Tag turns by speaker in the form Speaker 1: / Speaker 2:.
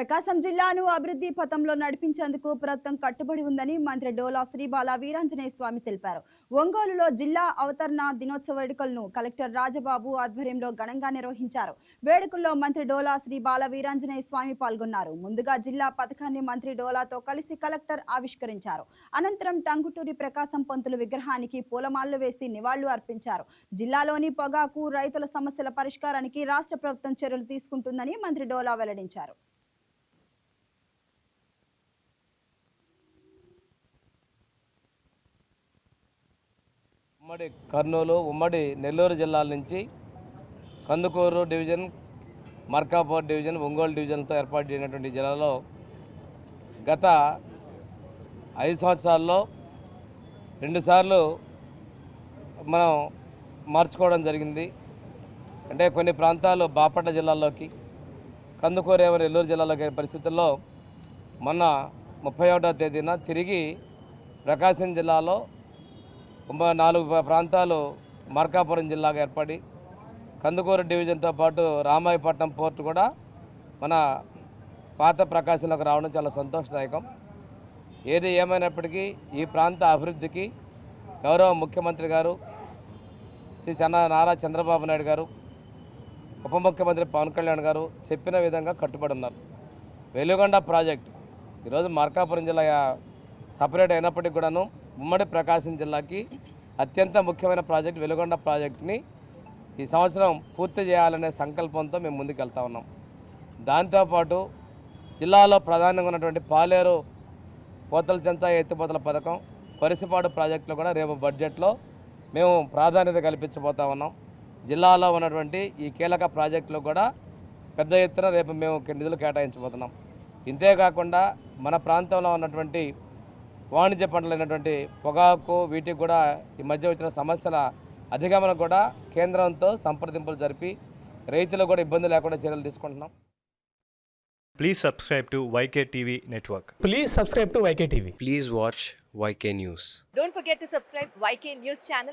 Speaker 1: ప్రకాశం జిల్లాను అభివృద్ధి పథంలో నడిపించేందుకు ప్రభుత్వం కట్టుబడి ఉందని మంత్రి డోలా శ్రీబాల వీరాంజనేయ స్వామి తెలిపారు. ఒంగోలులో జిల్లా అవతరణ దినోత్సవ వేడుకలను కలెక్టర్ రాజబాబు ఆధ్వర్యంలో ఘనంగా నిర్వహించారు. వేడుకల్లో మంత్రి డోలా శ్రీబాల వీరాంజనేయ స్వామి పాల్గొన్నారు. ముందుగా జిల్లా పథకాన్ని మంత్రి డోలాతో కలిసి కలెక్టర్ ఆవిష్కరించారు. అనంతరం టంగుటూరి ప్రకాశం పంతులు విగ్రహానికి పూలమాలలు వేసి నివాళులు అర్పించారు. జిల్లాలోని పొగాకు రైతుల సమస్యల పరిష్కారానికి రాష్ట్ర ప్రభుత్వం చర్యలు తీసుకుంటుందని మంత్రి డోలా వెల్లడించారు.
Speaker 2: ఉమ్మడి కర్నూలు, ఉమ్మడి నెల్లూరు జిల్లాల నుంచి కందుకూరు డివిజన్, మార్కాపూర్ డివిజన్, ఒంగోలు డివిజన్తో ఏర్పాటు చేయనటువంటి జిల్లాలో గత 5 సంవత్సరాల్లో 2 సార్లు మనం మార్చుకోవడం జరిగింది. అంటే కొన్ని ప్రాంతాలు బాపట్ల జిల్లాలోకి, కందుకూరు ఏమో నెల్లూరు జిల్లాలోకి అయిన పరిస్థితుల్లో మొన్న 31వ తేదీన తిరిగి ప్రకాశం జిల్లాలో 4 ప్రాంతాలు మార్కాపురం జిల్లాగా ఏర్పడి కందుకూరు డివిజన్తో పాటు రామాయపట్నం పోర్టు కూడా మన పాత ప్రకాశంలోకి రావడం చాలా సంతోషదాయకం. ఏది ఏమైనప్పటికీ ఈ ప్రాంత అభివృద్ధికి గౌరవ ముఖ్యమంత్రి గారు శ్రీ నారా చంద్రబాబు నాయుడు గారు, ఉప ముఖ్యమంత్రి పవన్ కళ్యాణ్ గారు చెప్పిన విధంగా కట్టుబడి ఉన్నారు. వెలుగొండ ప్రాజెక్టు ఈరోజు మార్కాపురం జిల్లా సపరేట్ అయినప్పటికీ కూడాను ఉమ్మడి ప్రకాశం జిల్లాకి అత్యంత ముఖ్యమైన ప్రాజెక్టు వెలుగొండ ప్రాజెక్టుని ఈ సంవత్సరం పూర్తి చేయాలనే సంకల్పంతో మేము ముందుకెళ్తా ఉన్నాం. దాంతోపాటు జిల్లాలో ప్రధానంగా ఉన్నటువంటి పాలేరు పోతల చెంచా ఎత్తిపోతల పథకం, పరిసిపాడు ప్రాజెక్టులో కూడా రేపు బడ్జెట్లో మేము ప్రాధాన్యత కల్పించబోతా ఉన్నాం. జిల్లాలో ఉన్నటువంటి ఈ కీలక ప్రాజెక్టులో కూడా పెద్ద ఎత్తున రేపు మేము నిధులు కేటాయించబోతున్నాం. ఇంతేకాకుండా మన ప్రాంతంలో ఉన్నటువంటి వాణిజ్య పంటలైనటువంటి పొగాకు, వీటికి కూడా ఈ మధ్య వచ్చిన సమస్యల అధిగమనం కూడా కేంద్రంతో సంప్రదింపులు జరిపి రైతులకు కూడా ఇబ్బంది లేకుండా చర్యలు తీసుకుంటున్నాం.
Speaker 3: Please subscribe to YK TV Network.
Speaker 4: Please subscribe to YK TV.
Speaker 5: Please watch YK News.
Speaker 6: Don't forget to subscribe YK News channel.